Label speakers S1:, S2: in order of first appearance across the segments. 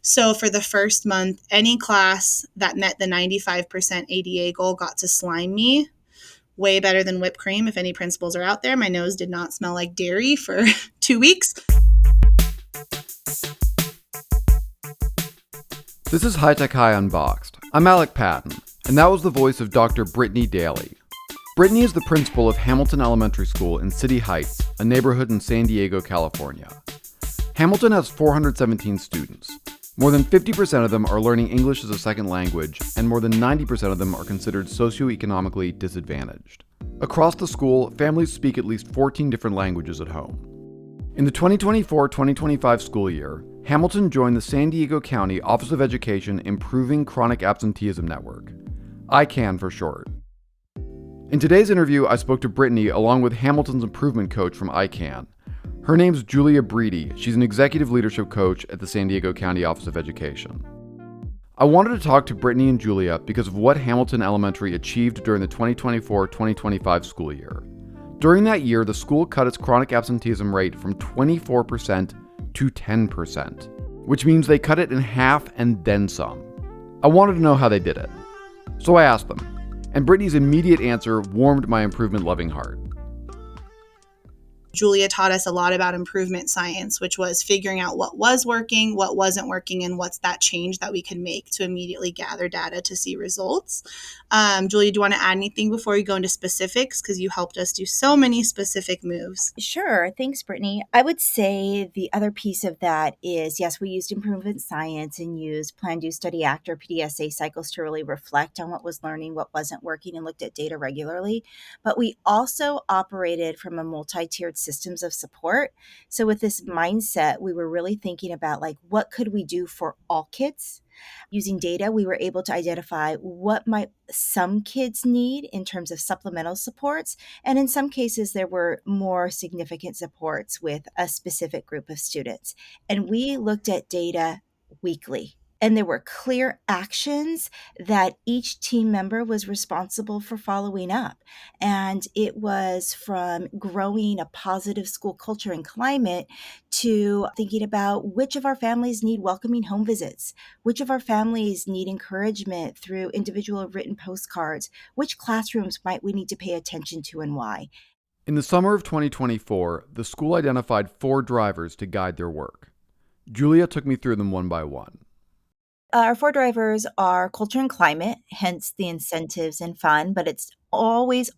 S1: So for the first month, any class that met the 95% ADA goal got to slime me. Way better than whipped cream. If any principals are out there, my nose did not smell like dairy for 2 weeks.
S2: This is High Tech High Unboxed. I'm Alec Patton, and that was the voice of Dr. Brittany Daley. Brittany is the principal of Hamilton Elementary School in City Heights, a neighborhood in San Diego, California. Hamilton has 417 students. More than 50% of them are learning English as a second language, and more than 90% of them are considered socioeconomically disadvantaged. Across the school, families speak at least 14 different languages at home. In the 2024-2025 school year, Hamilton joined the San Diego County Office of Education Improving Chronic Absenteeism Network, ICANN for short. In today's interview, I spoke to Brittany along with Hamilton's improvement coach from ICANN. Her name's Julia Bridi. She's an executive leadership coach at the San Diego County Office of Education. I wanted to talk to Brittany and Julia because of what Hamilton Elementary achieved during the 2024-2025 school year. During that year, the school cut its chronic absenteeism rate from 24% to 10%, which means they cut it in half and then some. I wanted to know how they did it. So I asked them, and Brittany's immediate answer warmed my improvement-loving heart.
S1: Julia taught us a lot about improvement science, which was figuring out what was working, what wasn't working, and what's that change that we can make to immediately gather data to see results. Julia, do you want to add anything before we go into specifics? Because you helped us do so many specific moves.
S3: Sure. Thanks, Brittany. I would say the other piece of that is, yes, we used improvement science and used Plan, Do, Study, Act or PDSA cycles to really reflect on what was learning, what wasn't working, and looked at data regularly. But we also operated from a multi-tiered systems of support. So with this mindset, we were really thinking about what could we do for all kids? Using data, we were able to identify what might some kids need in terms of supplemental supports. And in some cases, there were more significant supports with a specific group of students. And we looked at data weekly. And there were clear actions that each team member was responsible for following up. And it was from growing a positive school culture and climate to thinking about which of our families need welcoming home visits, which of our families need encouragement through individual written postcards, which classrooms might we need to pay attention to and why.
S2: In the summer of 2024, the school identified 4 drivers to guide their work. Julia took me through them one by one.
S3: Our 4 drivers are culture and climate, hence the incentives and fun, but it's always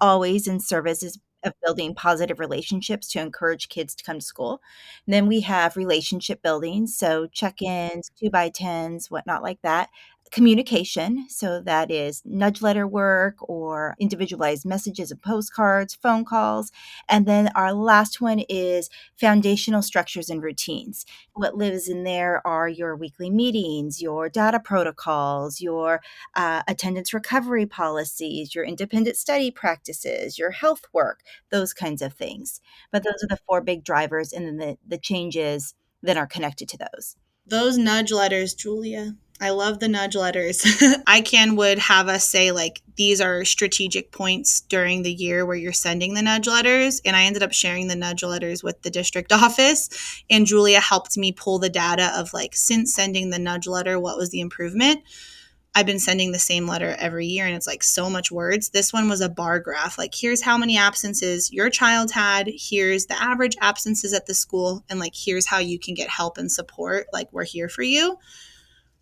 S3: in services of building positive relationships to encourage kids to come to school. And then we have relationship building, so check-ins, 2x10s, whatnot like that. Communication, so that is nudge letter work or individualized messages and postcards, phone calls. And then our last one is foundational structures and routines. What lives in there are your weekly meetings, your data protocols, your attendance recovery policies, your independent study practices, your health work, those kinds of things. But those are the 4 big drivers, and then the changes that are connected to those.
S1: Those nudge letters, Julia. I love the nudge letters. ICANN would have us say, these are strategic points during the year where you're sending the nudge letters. And I ended up sharing the nudge letters with the district office. And Julia helped me pull the data of, since sending the nudge letter, what was the improvement? I've been sending the same letter every year, and it's so much words. This one was a bar graph. Here's how many absences your child had. Here's the average absences at the school. And here's how you can get help and support. We're here for you.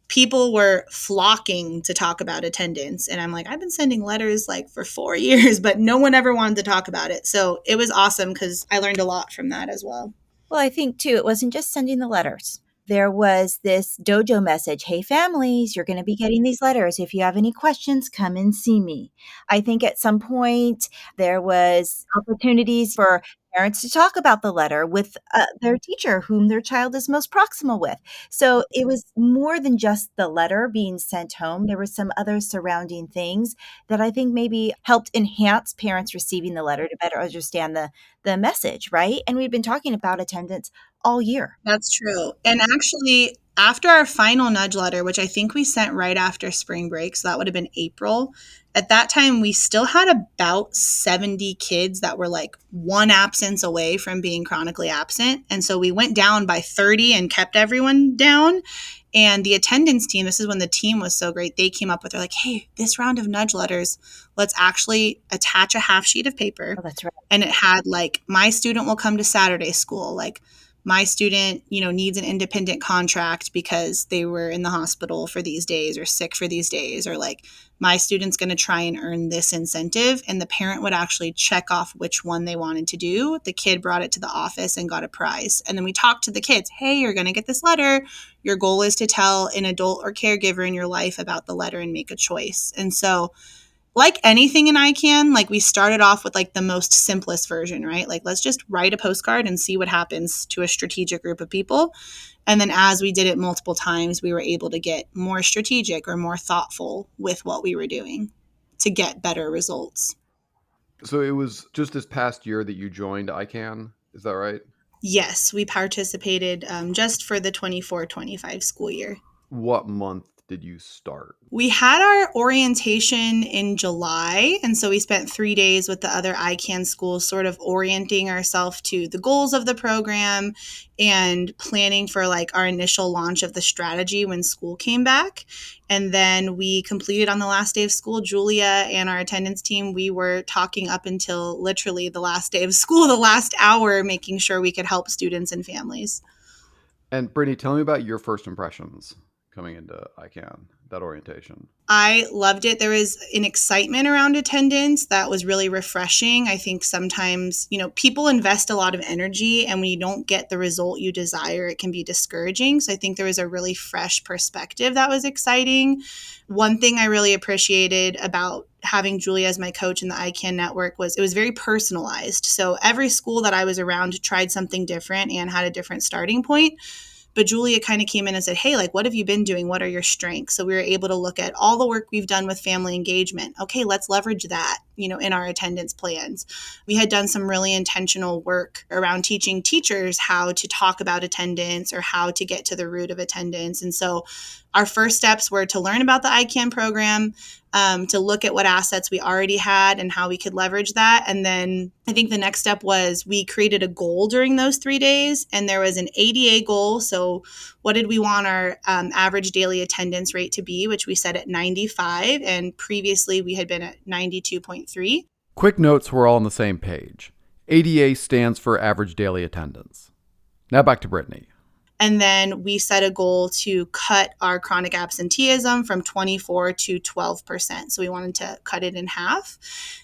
S1: People were flocking to talk about attendance. And I'm I've been sending letters for 4 years, but no one ever wanted to talk about it. So it was awesome because I learned a lot from that as well.
S3: Well, I think too, it wasn't just sending the letters. There was this dojo message. Hey, families, you're going to be getting these letters. If you have any questions, come and see me. I think at some point there was opportunities for parents to talk about the letter with their teacher, whom their child is most proximal with. So it was more than just the letter being sent home. There were some other surrounding things that I think maybe helped enhance parents receiving the letter to better understand the message, right? And we've been talking about attendance all year.
S1: That's true. And actually, after our final nudge letter, which I think we sent right after spring break, so that would have been April, at that time, we still had about 70 kids that were 1 absence away from being chronically absent. And so we went down by 30 and kept everyone down. And the attendance team, this is when the team was so great, they came up with, they're like, hey, this round of nudge letters, let's actually attach a half sheet of paper.
S3: Oh, that's right.
S1: And it had like, my student will come to Saturday school. Like, my student, needs an independent contract because they were in the hospital for these days or sick for these days, or like, my student's going to try and earn this incentive. And the parent would actually check off which one they wanted to do. The kid brought it to the office and got a prize. And then we talked to the kids, hey, you're going to get this letter. Your goal is to tell an adult or caregiver in your life about the letter and make a choice. And so, like anything in ICANN, like we started off with like the most simplest version, right? Like, let's just write a postcard and see what happens to a strategic group of people. And then as we did it multiple times, we were able to get more strategic or more thoughtful with what we were doing to get better results.
S2: So it was just this past year that you joined ICANN, is that right?
S1: Yes, we participated just for the 24-25 school year.
S2: What month did you start?
S1: We had our orientation in July, and so we spent 3 days with the other ICANN schools, sort of orienting ourselves to the goals of the program and planning for like our initial launch of the strategy when school came back. And then we completed on the last day of school. Julia and our attendance team, we were talking up until literally the last day of school, the last hour, making sure we could help students and families.
S2: And Brittany, tell me about your first impressions coming into ICANN, that orientation.
S1: I loved it. There was an excitement around attendance that was really refreshing. I think sometimes, people invest a lot of energy, and when you don't get the result you desire, it can be discouraging. So I think there was a really fresh perspective that was exciting. One thing I really appreciated about having Julia as my coach in the ICANN network was it was very personalized. So every school that I was around tried something different and had a different starting point. But Julia kind of came in and said, hey, like, what have you been doing? What are your strengths? So we were able to look at all the work we've done with family engagement. Okay, let's leverage that, in our attendance plans. We had done some really intentional work around teaching teachers how to talk about attendance or how to get to the root of attendance. And so our first steps were to learn about the ICANN program, to look at what assets we already had and how we could leverage that. And then I think the next step was we created a goal during those 3 days, and there was an ADA goal. So what did we want our average daily attendance rate to be, which we set at 95, and previously we had been at 92.3.
S2: Quick notes, we're all on the same page. ADA stands for average daily attendance. Now back to Brittany.
S1: And then we set a goal to cut our chronic absenteeism from 24 to 12%. So we wanted to cut it in half.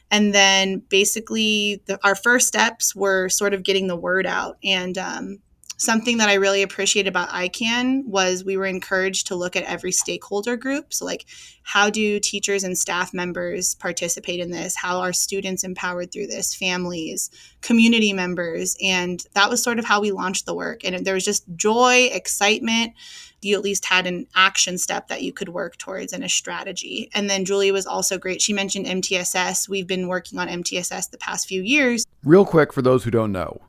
S1: And then basically our first steps were sort of getting the word out. And something that I really appreciated about ICANN was we were encouraged to look at every stakeholder group. So like, how do teachers and staff members participate in this? How are students empowered through this? Families, community members. And that was sort of how we launched the work. And there was just joy, excitement. You at least had an action step that you could work towards and a strategy. And then Julie was also great. She mentioned MTSS. We've been working on MTSS the past few years.
S2: Real quick, for those who don't know,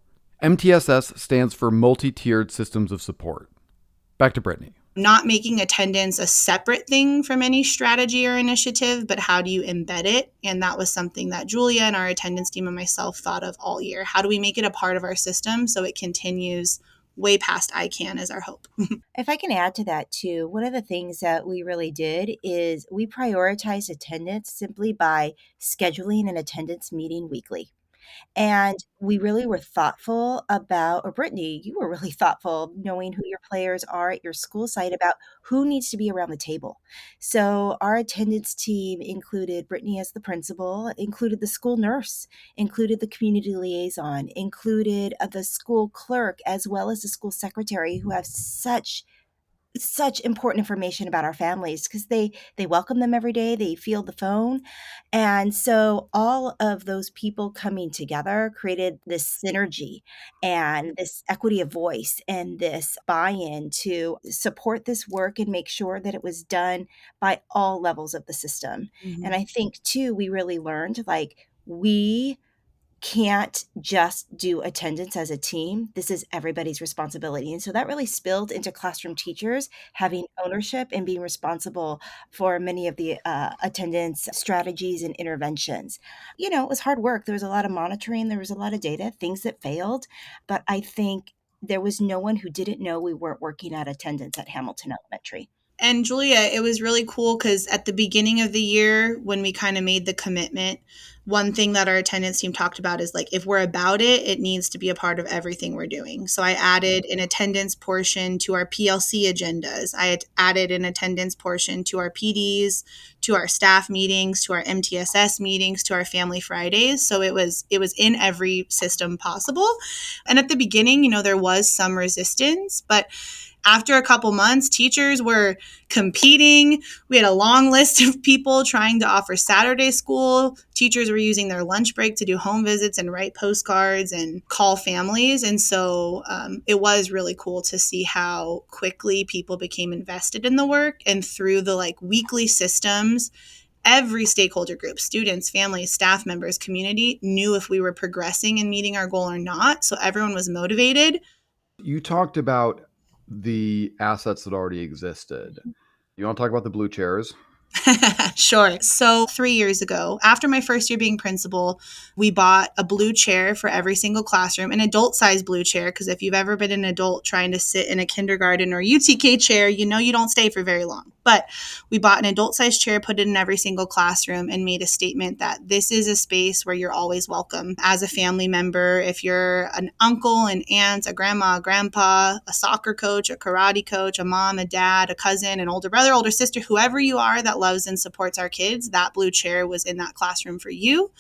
S2: MTSS stands for Multi-Tiered Systems of Support. Back to Brittany.
S1: Not making attendance a separate thing from any strategy or initiative, but how do you embed it? And that was something that Julia and our attendance team and myself thought of all year. How do we make it a part of our system so it continues way past ICANN is our hope.
S3: If I can add to that too, one of the things that we really did is we prioritized attendance simply by scheduling an attendance meeting weekly. And we really were thoughtful about, or Brittany, you were really thoughtful knowing who your players are at your school site about who needs to be around the table. So our attendance team included Brittany as the principal, included the school nurse, included the community liaison, included the school clerk, as well as the school secretary, who have such important information about our families because they welcome them every day, they field the phone. And so all of those people coming together created this synergy and this equity of voice and this buy-in to support this work and make sure that it was done by all levels of the system.
S1: Mm-hmm.
S3: And I think too, we really learned like we can't just do attendance as a team. This is everybody's responsibility. And so that really spilled into classroom teachers having ownership and being responsible for many of the attendance strategies and interventions. It was hard work. There was a lot of monitoring. There was a lot of data, things that failed. But I think There was no one who didn't know we weren't working at attendance at Hamilton Elementary.
S1: And Julia, it was really cool because at the beginning of the year, when we kind of made the commitment, one thing that our attendance team talked about is like, if we're about it, it needs to be a part of everything we're doing. So I added an attendance portion to our PLC agendas. I had added an attendance portion to our PDs, to our staff meetings, to our MTSS meetings, to our Family Fridays. So it was in every system possible. And at the beginning, there was some resistance, but after a couple months, teachers were competing. We had a long list of people trying to offer Saturday school. Teachers were using their lunch break to do home visits and write postcards and call families. And so it was really cool to see how quickly people became invested in the work. And through the weekly systems, every stakeholder group, students, families, staff members, community, knew if we were progressing and meeting our goal or not. So everyone was motivated.
S2: You talked about the assets that already existed. You want to talk about the blue chairs?
S1: Sure. So 3 years ago, after my first year being principal, we bought a blue chair for every single classroom, an adult size blue chair. Because if you've ever been an adult trying to sit in a kindergarten or UTK chair, you don't stay for very long. But we bought an adult size chair, put it in every single classroom, and made a statement that this is a space where you're always welcome as a family member. If you're an uncle, an aunt, a grandma, a grandpa, a soccer coach, a karate coach, a mom, a dad, a cousin, an older brother, older sister, whoever you are that loves and supports our kids, that blue chair was in that classroom for you.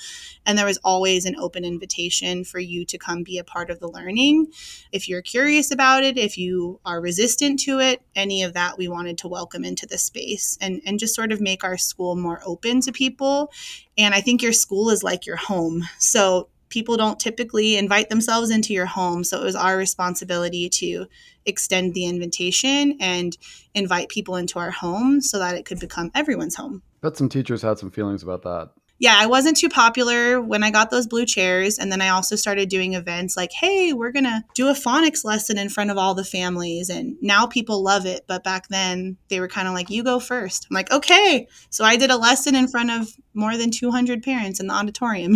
S1: And there was always an open invitation for you to come be a part of the learning. If you're curious about it, if you are resistant to it, any of that we wanted to welcome into the space and just sort of make our school more open to people. And I think your school is like your home. So people don't typically invite themselves into your home. So it was our responsibility to extend the invitation and invite people into our home so that it could become everyone's home.
S2: Bet some teachers had some feelings about that.
S1: Yeah, I wasn't too popular when I got those blue chairs. And then I also started doing events like, hey, we're going to do a phonics lesson in front of all the families. And now people love it. But back then they were kind of like, you go first. I'm like, okay. So I did a lesson in front of more than 200 parents in the auditorium.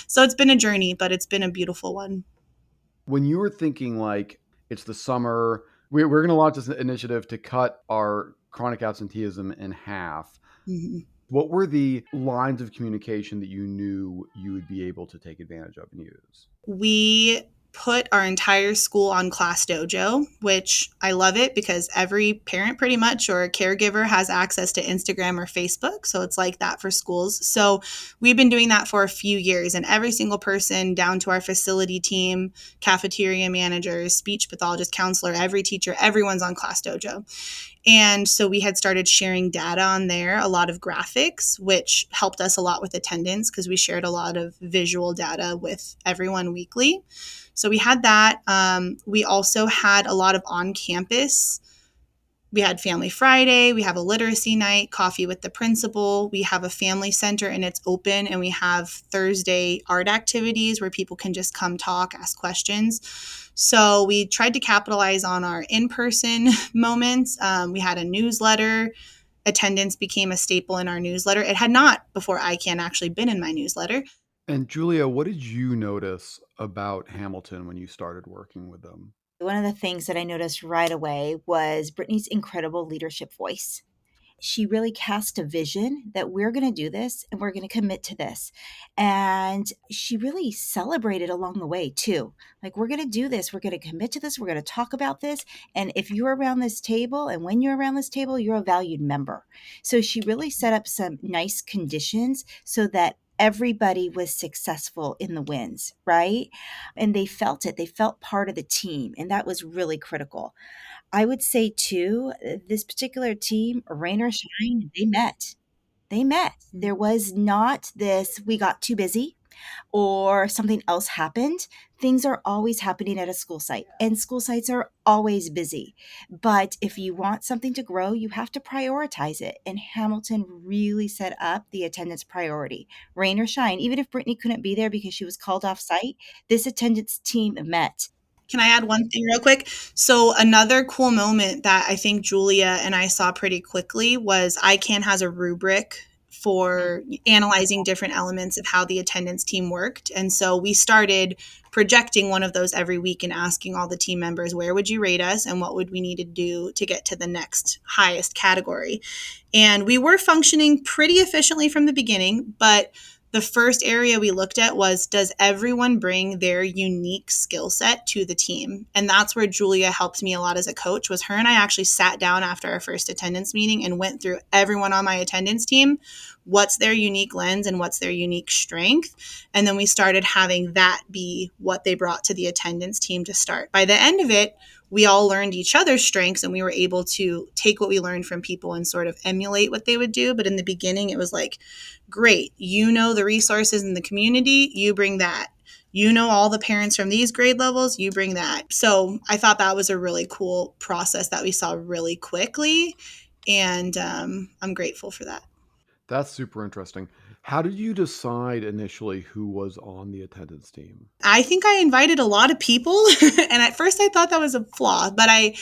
S1: So it's been a journey, but it's been a beautiful one.
S2: When you were thinking it's the summer, we're going to launch this initiative to cut our chronic absenteeism in half.
S1: Mm-hmm.
S2: What were the lines of communication that you knew you would be able to take advantage of and use?
S1: We put our entire school on Class Dojo, which I love it because every parent pretty much or caregiver has access to Instagram or Facebook. So it's like that for schools. So we've been doing that for a few years, and every single person down to our facility team, cafeteria managers, speech pathologist, counselor, every teacher, everyone's on Class Dojo. And so we had started sharing data on there, a lot of graphics, which helped us a lot with attendance because we shared a lot of visual data with everyone weekly. So we had that. We also had a lot of on-campus. We had Family Friday. We have a literacy night, coffee with the principal. We have a family center and it's open. And we have Thursday art activities where people can just come talk, ask questions. So we tried to capitalize on our in-person moments. We had a newsletter. Attendance became a staple in our newsletter. It had not before ICANN actually been in my newsletter.
S2: And Julia, what did you notice about Hamilton when you started working with them?
S3: One of the things that I noticed right away was Brittany's incredible leadership voice. She really cast a vision that we're going to do this and we're going to commit to this. And she really celebrated along the way too. Like, we're going to do this. We're going to commit to this. We're going to talk about this. And if you're around this table and when you're around this table, you're a valued member. So she really set up some nice conditions so that everybody was successful in the wins, right? And they felt it. They felt part of the team. And that was really critical. I would say too, this particular team, rain or shine, they met. They met. There was not this, we got too busy or something else happened. Things are always happening at a school site, and school sites are always busy. But if you want something to grow, you have to prioritize it. And Hamilton really set up the attendance priority, rain or shine. Even if Brittany couldn't be there because she was called off site, this attendance team met.
S1: Can I add one thing real quick? So another cool moment that I think Julia and I saw pretty quickly was ICANN has a rubric for analyzing different elements of how the attendance team worked. And so we started projecting one of those every week and asking all the team members, where would you rate us and what would we need to do to get to the next highest category? And we were functioning pretty efficiently from the beginning, but the first area we looked at was, does everyone bring their unique skill set to the team? And that's where Julia helped me a lot as a coach. Was her and I actually sat down after our first attendance meeting and went through everyone on my attendance team, what's their unique lens and what's their unique strength. And then we started having that be what they brought to the attendance team to start. By the end of it, we all learned each other's strengths and we were able to take what we learned from people and sort of emulate what they would do. But in the beginning, it was like, great, you know the resources in the community, you bring that. You know all the parents from these grade levels, you bring that. So I thought that was a really cool process that we saw really quickly. And I'm grateful for that.
S2: That's super interesting. How did you decide initially who was on the attendance team?
S1: I think I invited a lot of people. And at first I thought that was a flaw, but I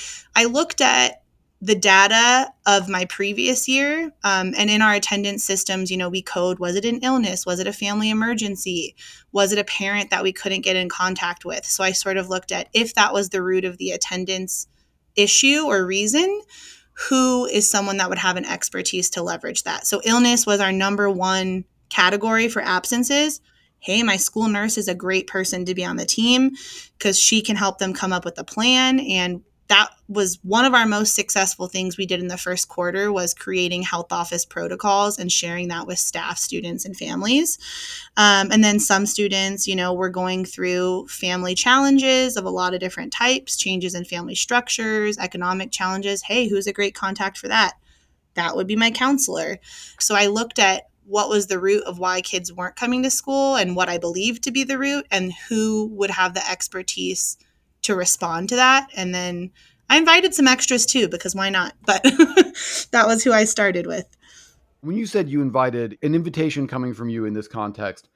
S1: looked at the data of my previous year. And in our attendance systems, we code, was it an illness? Was it a family emergency? Was it a parent that we couldn't get in contact with? So I sort of looked at, if that was the root of the attendance issue or reason, who is someone that would have an expertise to leverage that? So illness was our number one category for absences. Hey, my school nurse is a great person to be on the team because she can help them come up with a plan. And that was one of our most successful things we did in the first quarter, was creating health office protocols and sharing that with staff, students, and families. And then some students, were going through family challenges of a lot of different types, changes in family structures, economic challenges. Hey, who's a great contact for that? That would be my counselor. So I looked at what was the root of why kids weren't coming to school and what I believed to be the root and who would have the expertise to respond to that. And then I invited some extras too, because why not? But that was who I started with.
S2: When you said you invited, an invitation coming from you in this context,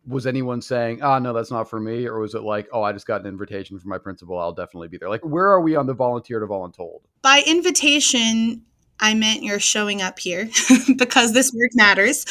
S2: was anyone saying, no, that's not for me? Or was it like, oh, I just got an invitation from my principal, I'll definitely be there? Like, where are we on the volunteer to voluntold?
S1: By invitation, I meant you're showing up here because this work matters.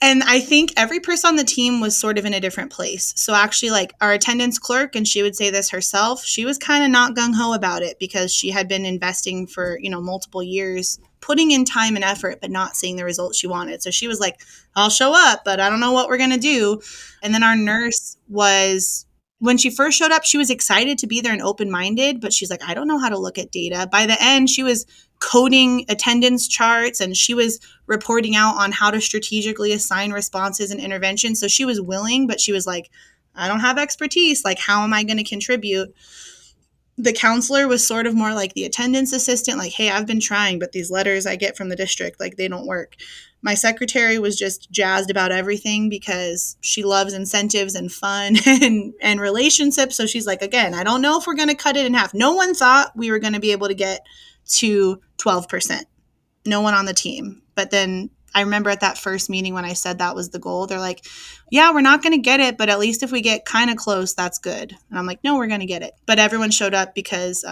S1: And I think every person on the team was sort of in a different place. So actually, like our attendance clerk, and she would say this herself, she was kind of not gung-ho about it because she had been investing for, multiple years, putting in time and effort, but not seeing the results she wanted. So she was like, I'll show up, but I don't know what we're going to do. And then our nurse was, when she first showed up, she was excited to be there and open-minded, but she's like, I don't know how to look at data. By the end, she was coding attendance charts and she was reporting out on how to strategically assign responses and interventions. So she was willing, but she was like, I don't have expertise. Like, how am I going to contribute? The counselor was sort of more like the attendance assistant, like, hey, I've been trying, but these letters I get from the district, like, they don't work. My secretary was just jazzed about everything because she loves incentives and fun and relationships. So she's like, again, I don't know if we're going to cut it in half. No one thought we were going to be able to get to 12%. No one on the team. But then I remember at that first meeting when I said that was the goal, they're like, yeah, we're not going to get it, but at least if we get kind of close, that's good. And I'm like, no, we're going to get it. But everyone showed up because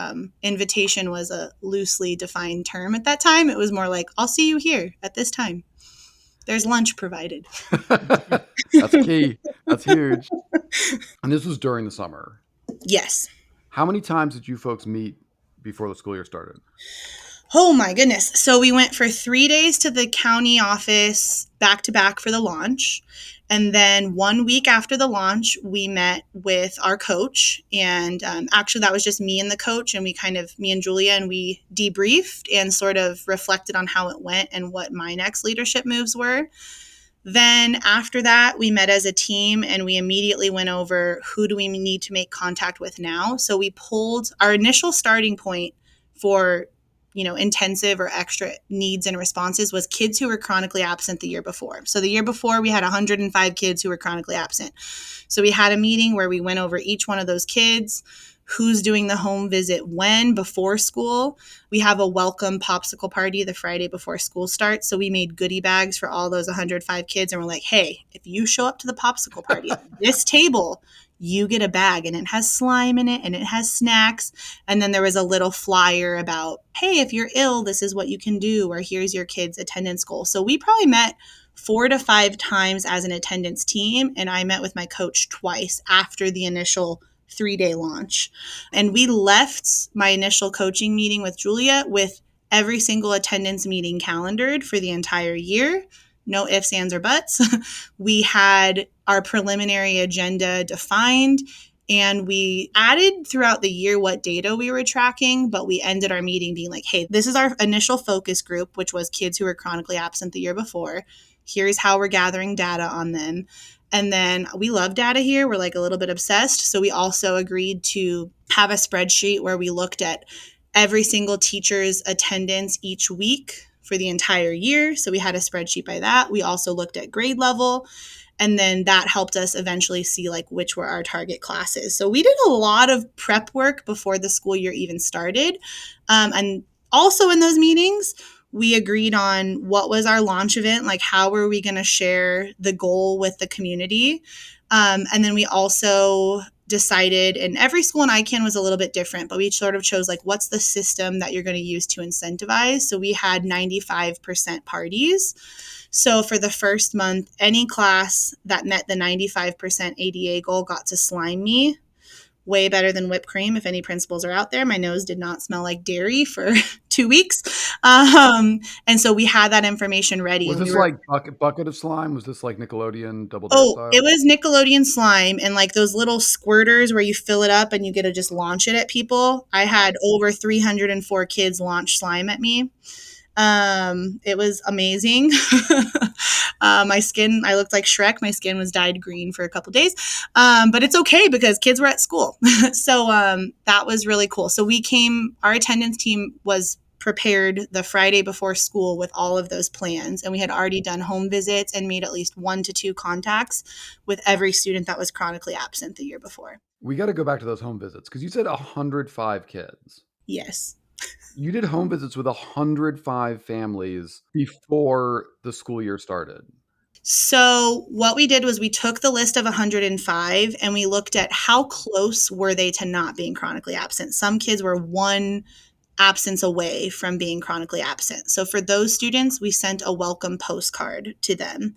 S1: invitation was a loosely defined term at that time. It was more like, I'll see you here at this time. There's lunch provided.
S2: That's key. That's huge. And this was during the summer.
S1: Yes.
S2: How many times did you folks meet before the school year started?
S1: Oh my goodness. So we went for 3 days to the county office back to back for the launch. And then 1 week after the launch, we met with our coach. And actually, that was just me and the coach. And me and Julia, and we debriefed and sort of reflected on how it went and what my next leadership moves were. Then after that, we met as a team and we immediately went over, who do we need to make contact with now? So we pulled our initial starting point for intensive or extra needs and responses was kids who were chronically absent the year before. So the year before, we had 105 kids who were chronically absent. So we had a meeting where we went over each one of those kids, who's doing the home visit when, before school. We have a welcome popsicle party the Friday before school starts. So we made goodie bags for all those 105 kids. And we're like, hey, if you show up to the popsicle party at this table, you get a bag and it has slime in it and it has snacks. And then there was a little flyer about, hey, if you're ill, this is what you can do, or here's your kid's attendance goal. So we probably met 4 to 5 times as an attendance team. And I met with my coach twice after the initial 3-day launch. And we left my initial coaching meeting with Julia with every single attendance meeting calendared for the entire year. No ifs, ands, or buts. We had our preliminary agenda defined, and we added throughout the year what data we were tracking, but we ended our meeting being like, hey, this is our initial focus group, which was kids who were chronically absent the year before. Here's how we're gathering data on them. And then we love data here. We're like a little bit obsessed. So we also agreed to have a spreadsheet where we looked at every single teacher's attendance each week for the entire year. So we had a spreadsheet by that. We also looked at grade level. And then that helped us eventually see like which were our target classes. So we did a lot of prep work before the school year even started. And also in those meetings, we agreed on what was our launch event, like how were we going to share the goal with the community. And then we also decided, and every school in ICANN was a little bit different, but we sort of chose like, what's the system that you're going to use to incentivize? So we had 95% parties. So for the first month, any class that met the 95% ADA goal got to slime me. Way better than whipped cream. If any principals are out there, my nose did not smell like dairy for 2 weeks. And so we had that information ready.
S2: Was
S1: and
S2: this
S1: we were,
S2: like bucket of slime? Was this like Nickelodeon Double Dare
S1: Oh,
S2: style?
S1: it was Nickelodeon slime and like those little squirters where you fill it up and you get to just launch it at people. I had over 304 kids launch slime at me. It was amazing. My skin, I looked like Shrek. My skin was dyed green for a couple days. But it's okay because kids were at school. So that was really cool. So our attendance team was prepared the Friday before school with all of those plans. And we had already done home visits and made at least 1 to 2 contacts with every student that was chronically absent the year before.
S2: We got to go back to those home visits because you said 105 kids.
S1: Yes.
S2: You did home visits with 105 families before the school year started.
S1: So what we did was we took the list of 105 and we looked at how close were they to not being chronically absent. Some kids were 1 absence away from being chronically absent. So for those students, we sent a welcome postcard to them.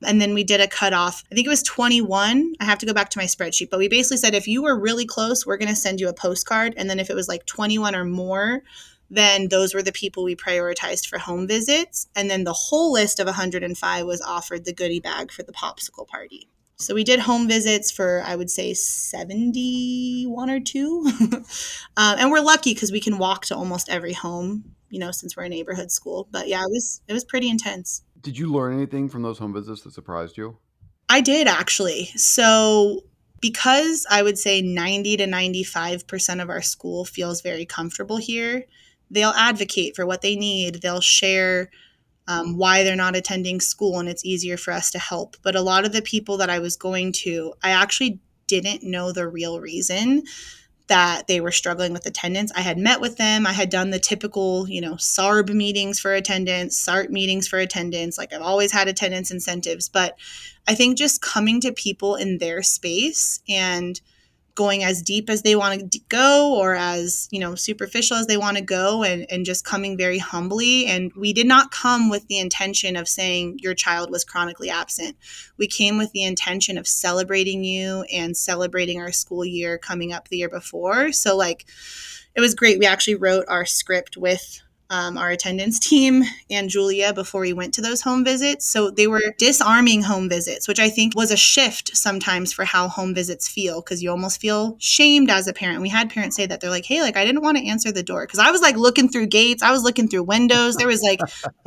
S1: And then we did a cutoff. I think it was 21. I have to go back to my spreadsheet, but we basically said if you were really close, we're going to send you a postcard. And then if it was like 21 or more, then those were the people we prioritized for home visits. And then the whole list of 105 was offered the goodie bag for the popsicle party. So we did home visits for, I would say, 71 or 2. And we're lucky because we can walk to almost every home, since we're a neighborhood school. But yeah, it was pretty intense.
S2: Did you learn anything from those home visits that surprised you?
S1: I did actually. So because I would say 90 to 95% of our school feels very comfortable here, they'll advocate for what they need. They'll share why they're not attending school, and it's easier for us to help. But a lot of the people that I was going to, I actually didn't know the real reason that they were struggling with attendance. I had met with them. I had done the typical, SARB meetings for attendance, SART meetings for attendance. Like I've always had attendance incentives. But I think just coming to people in their space and going as deep as they want to go or as, superficial as they want to go and just coming very humbly. And we did not come with the intention of saying your child was chronically absent. We came with the intention of celebrating you and celebrating our school year coming up the year before. So it was great. We actually wrote our script with our attendance team and Julia before we went to those home visits. So they were disarming home visits, which I think was a shift sometimes for how home visits feel because you almost feel shamed as a parent. We had parents say that they're like, hey, I didn't want to answer the door because I was looking through gates. I was looking through windows. There was a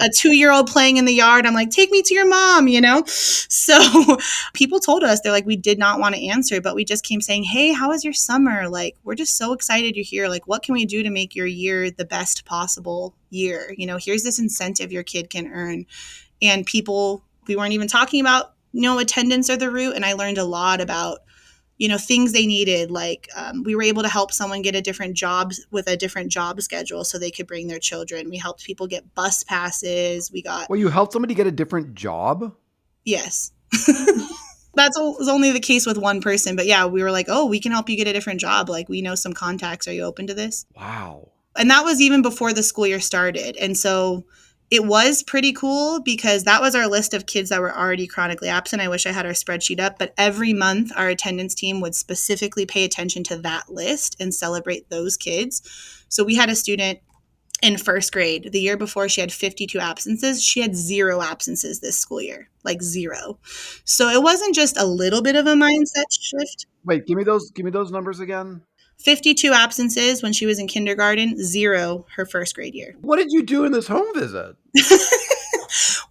S1: 2-year-old playing in the yard. I'm like, take me to your mom, So people told us, they're like, we did not want to answer, but we just came saying, hey, how was your summer? We're just so excited you're here. What can we do to make your year the best possible year? Here's this incentive your kid can earn. And we weren't even talking about, attendance or the route. And I learned a lot about, things they needed. We were able to help someone get a different job with a different job schedule so they could bring their children. We helped people get bus passes.
S2: Well, you helped somebody get a different job?
S1: Yes. That's was only the case with one person. But yeah, we were like, oh, we can help you get a different job. Like, we know some contacts. Are you open to this?
S2: Wow.
S1: And that was even before the school year started. And so it was pretty cool because that was our list of kids that were already chronically absent. I wish I had our spreadsheet up, but every month our attendance team would specifically pay attention to that list and celebrate those kids. So we had a student in first grade. The year before, she had 52 absences. She had 0 absences this school year, like 0. So it wasn't just a little bit of a mindset shift.
S2: Wait, give me those numbers again.
S1: 52 absences when she was in kindergarten, 0 her first grade year.
S2: What did you do in this home visit?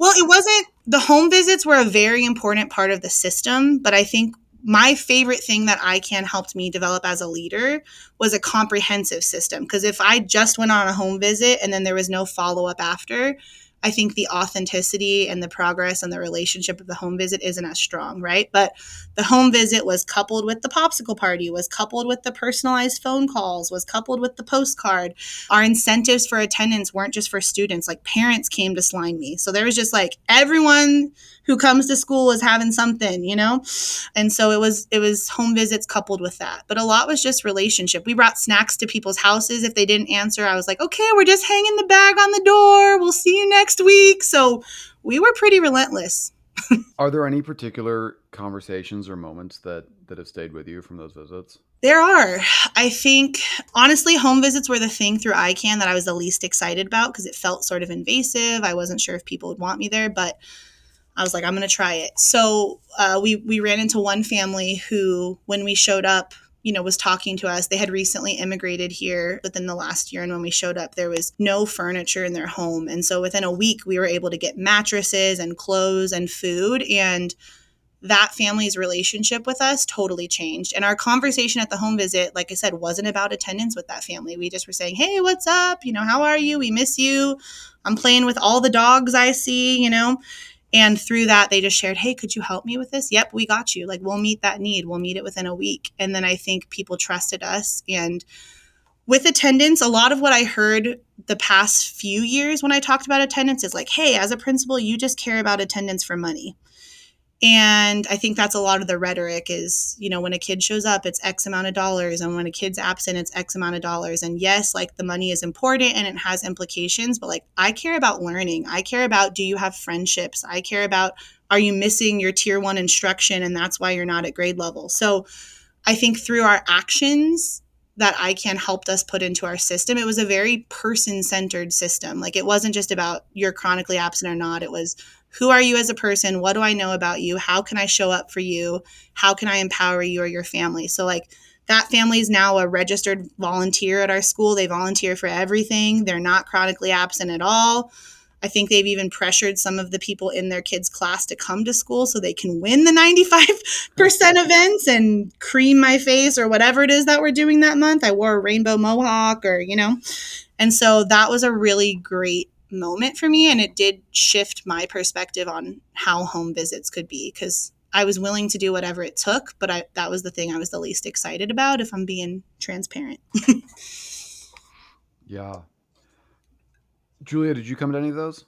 S1: Well, it wasn't, the home visits were a very important part of the system, but I think my favorite thing that ICANN helped me develop as a leader was a comprehensive system. Because if I just went on a home visit and then there was no follow up after, I think the authenticity and the progress and the relationship of the home visit isn't as strong, right? But the home visit was coupled with the popsicle party, was coupled with the personalized phone calls, was coupled with the postcard. Our incentives for attendance weren't just for students, like parents came to slime me. So there was just like everyone who comes to school is having something, you know? And so it was home visits coupled with that. But a lot was just relationship. We brought snacks to people's houses. If they didn't answer, I was like, okay, we're just hanging the bag on the door. We'll see you next week. So we were pretty relentless.
S2: Are there any particular conversations or moments that have stayed with you from those visits?
S1: There are. I think, honestly, home visits were the thing through ICANN that I was the least excited about because it felt sort of invasive. I wasn't sure if people would want me there, but I was like, I'm going to try it. So we ran into one family who, when we showed up, was talking to us. They had recently immigrated here within the last year. And when we showed up, there was no furniture in their home. And so within a week, we were able to get mattresses and clothes and food. And that family's relationship with us totally changed. And our conversation at the home visit, like I said, wasn't about attendance with that family. We just were saying, hey, what's up? How are you? We miss you. I'm playing with all the dogs I see. And through that, they just shared, hey, could you help me with this? Yep, we got you. Like, we'll meet that need. We'll meet it within a week. And then I think people trusted us. And with attendance, a lot of what I heard the past few years when I talked about attendance is like, hey, as a principal, you just care about attendance for money. And I think that's a lot of the rhetoric is, when a kid shows up, it's X amount of dollars. And when a kid's absent, it's X amount of dollars. And yes, like the money is important and it has implications, but like I care about learning. I care about, do you have friendships? I care about, are you missing your tier 1 instruction? And that's why you're not at grade level. So I think through our actions that ICANN helped us put into our system, it was a very person-centered system. Like it wasn't just about you're chronically absent or not. It was, who are you as a person? What do I know about you? How can I show up for you? How can I empower you or your family? So like that family is now a registered volunteer at our school. They volunteer for everything. They're not chronically absent at all. I think they've even pressured some of the people in their kids' class to come to school so they can win the 95% events and cream my face or whatever it is that we're doing that month. I wore a rainbow mohawk And so that was a really great moment for me. And it did shift my perspective on how home visits could be because I was willing to do whatever it took, but that was the thing I was the least excited about, if I'm being transparent.
S2: Yeah. Julia, did you come to any of those?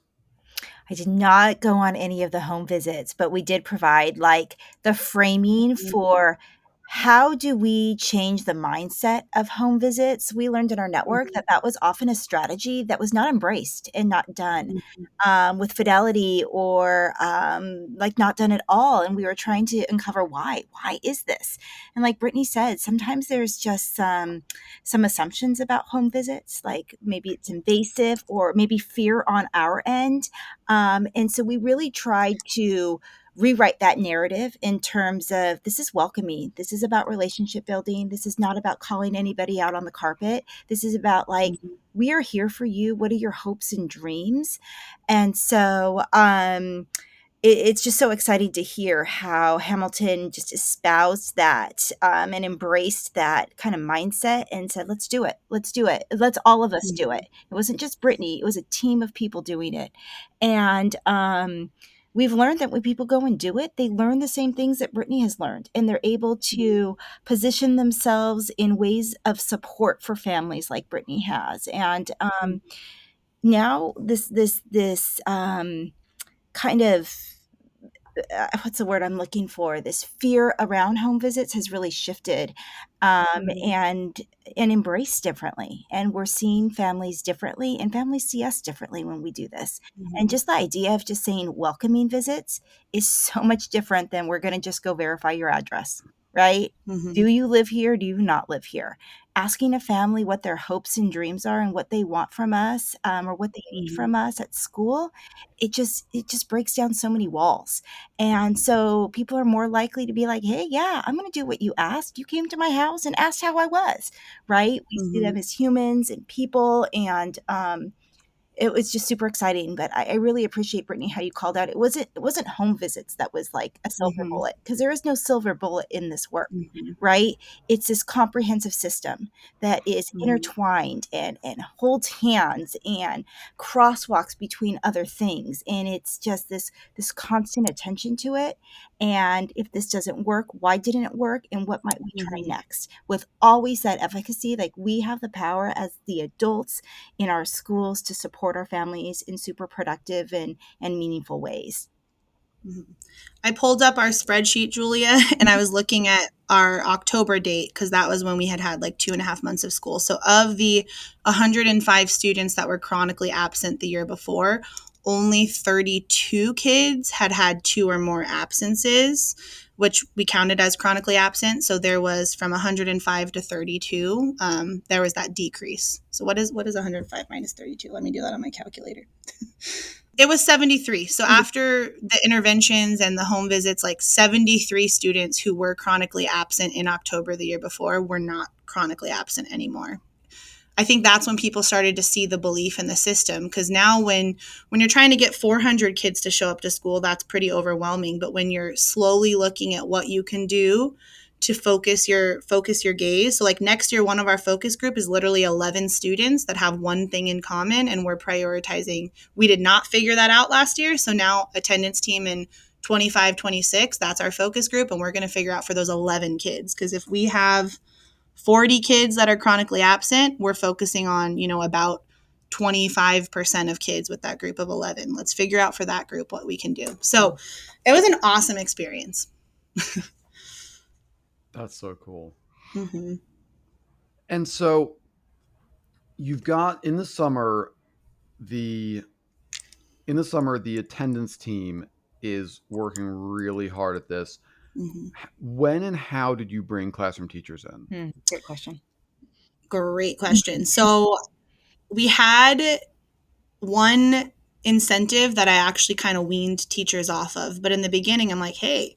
S3: I did not go on any of the home visits, but we did provide like the framing for how do we change the mindset of home visits. We learned in our network that that was often a strategy that was not embraced and not done with fidelity or like not done at all. And we were trying to uncover why. Why is this? And like Brittany said, sometimes there's just some assumptions about home visits, like maybe it's invasive or maybe fear on our end. And so we really tried to rewrite that narrative in terms of this is welcoming. This is about relationship building. This is not about calling anybody out on the carpet. This is about like, we are here for you. What are your hopes and dreams? And so, it's just so exciting to hear how Hamilton just espoused that and embraced that kind of mindset and said, let's do it. Let's do it. Let's all of us do it. It wasn't just Brittany. It was a team of people doing it. And we've learned that when people go and do it, they learn the same things that Brittany has learned. And they're able to position themselves in ways of support for families like Brittany has. And now this kind of what's the word I'm looking for? This fear around home visits has really shifted,
S1: Mhm.
S3: and embraced differently. And we're seeing families differently, and families see us differently when we do this. And
S1: Mhm.
S3: just the idea of just saying welcoming visits is so much different than we're going to just go verify your address, right? Do
S1: Mhm.
S3: you live here? Do you not live here? Asking a family what their hopes and dreams are and what they want from us, or what they need
S1: Mhm.
S3: from us at school, it just breaks down so many walls. And so people are more likely to be like, hey, yeah, I'm going to do what you asked. You came to my house and asked how I was, right? We see them
S1: Mhm.
S3: as humans and people. And it was just super exciting. But I really appreciate, Brittany, how you called out. It wasn't home visits that was like a silver
S1: Mhm.
S3: bullet, because there is no silver bullet in this work,
S1: Mhm.
S3: right? It's this comprehensive system that is
S1: Mhm.
S3: intertwined and holds hands and crosswalks between other things. And it's just this constant attention to it. And if this doesn't work, why didn't it work? And what might we try
S1: Mhm.
S3: next? With always that efficacy, like we have the power as the adults in our schools to support our families in super productive and meaningful ways.
S1: Mhm. I pulled up our spreadsheet, Julia, and I was looking at our October date because that was when we had like 2.5 months of school. So, of the 105 students that were chronically absent the year before, only 32 kids had two or more absences, which we counted as chronically absent. So there was from 105 to 32, there was that decrease. So what is 105 minus 32? Let me do that on my calculator. It was 73. So after the interventions and the home visits, like 73 students who were chronically absent in October the year before were not chronically absent anymore. I think that's when people started to see the belief in the system, because now when you're trying to get 400 kids to show up to school, that's pretty overwhelming, but when you're slowly looking at what you can do to focus your gaze. So like next year one of our focus group is literally 11 students that have one thing in common, and we're prioritizing. We did not figure that out last year, so now attendance team in 25, 26, that's our focus group, and we're going to figure out for those 11 kids, because if we have 40 kids that are chronically absent, we're focusing on, about 25% of kids with that group of 11. Let's figure out for that group what we can do. So it was an awesome experience.
S2: That's so cool.
S1: Mm-hmm.
S2: And so you've got the the attendance team is working really hard at this.
S1: Mm-hmm.
S2: When and how did you bring classroom teachers in?
S3: Great question.
S1: Great question. So we had one incentive that I actually kind of weaned teachers off of. But in the beginning, I'm like, hey,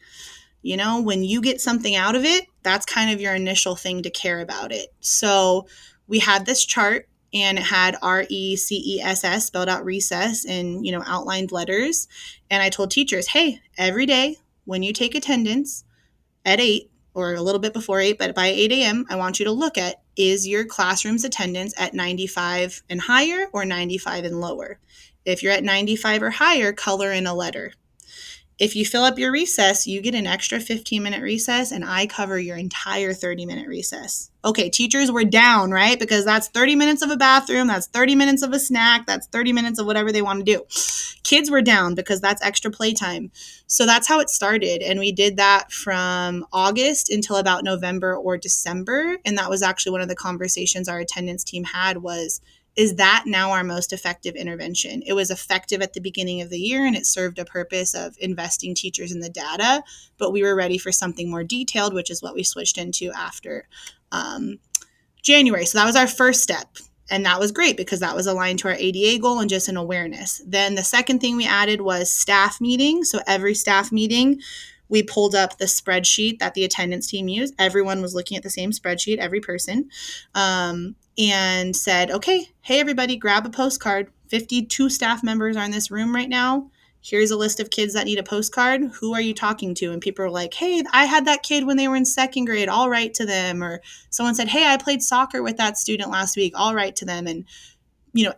S1: when you get something out of it, that's kind of your initial thing to care about it. So we had this chart, and it had RECESS spelled out recess in, outlined letters. And I told teachers, hey, every day when you take attendance at 8 or a little bit before 8, but by 8 a.m., I want you to look at, is your classroom's attendance at 95 and higher or 95 and lower? If you're at 95 or higher, color in a letter. If you fill up your recess, you get an extra 15-minute recess, and I cover your entire 30-minute recess. Okay, teachers were down, right? Because that's 30 minutes of a bathroom, that's 30 minutes of a snack, that's 30 minutes of whatever they want to do. Kids were down because that's extra playtime. So that's how it started. And we did that from August until about November or December. And that was actually one of the conversations our attendance team had was, is that now our most effective intervention? It was effective at the beginning of the year, and it served a purpose of investing teachers in the data, but we were ready for something more detailed, which is what we switched into after um, January. So that was our first step. And that was great because that was aligned to our ADA goal and just an awareness. Then the second thing we added was staff meetings. So every staff meeting, we pulled up the spreadsheet that the attendance team used. Everyone was looking at the same spreadsheet, every person, and said, okay, hey, everybody, grab a postcard. 52 staff members are in this room right now. Here's a list of kids that need a postcard. Who are you talking to? And people are like, hey, I had that kid when they were in second grade. I'll write to them. Or someone said, hey, I played soccer with that student last week. I'll write to them. And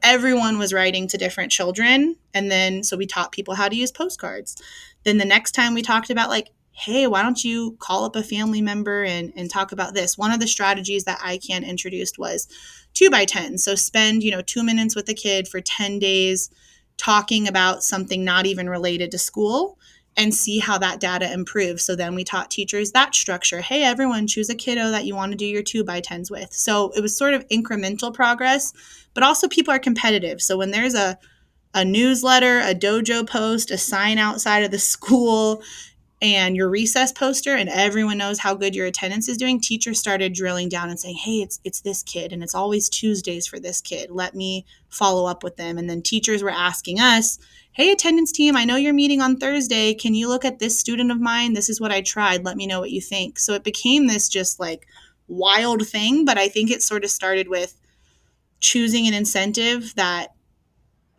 S1: everyone was writing to different children. And then, so we taught people how to use postcards. Then the next time we talked about, like, hey, why don't you call up a family member and talk about this? One of the strategies that ICANN introduced was 2x10. So spend, 2 minutes with a kid for 10 days talking about something not even related to school. and see how that data improves. So then we taught teachers that structure. Hey, everyone, choose a kiddo that you want to do your 2x10s with. So it was sort of incremental progress, but also people are competitive. So when there's a newsletter, a dojo post, a sign outside of the school, and your recess poster, and everyone knows how good your attendance is doing, teachers started drilling down and saying, hey, it's this kid, and it's always Tuesdays for this kid. Let me follow up with them. And then teachers were asking us, hey, attendance team, I know you're meeting on Thursday. Can you look at this student of mine? This is what I tried. Let me know what you think. So it became this just like wild thing. But I think it sort of started with choosing an incentive that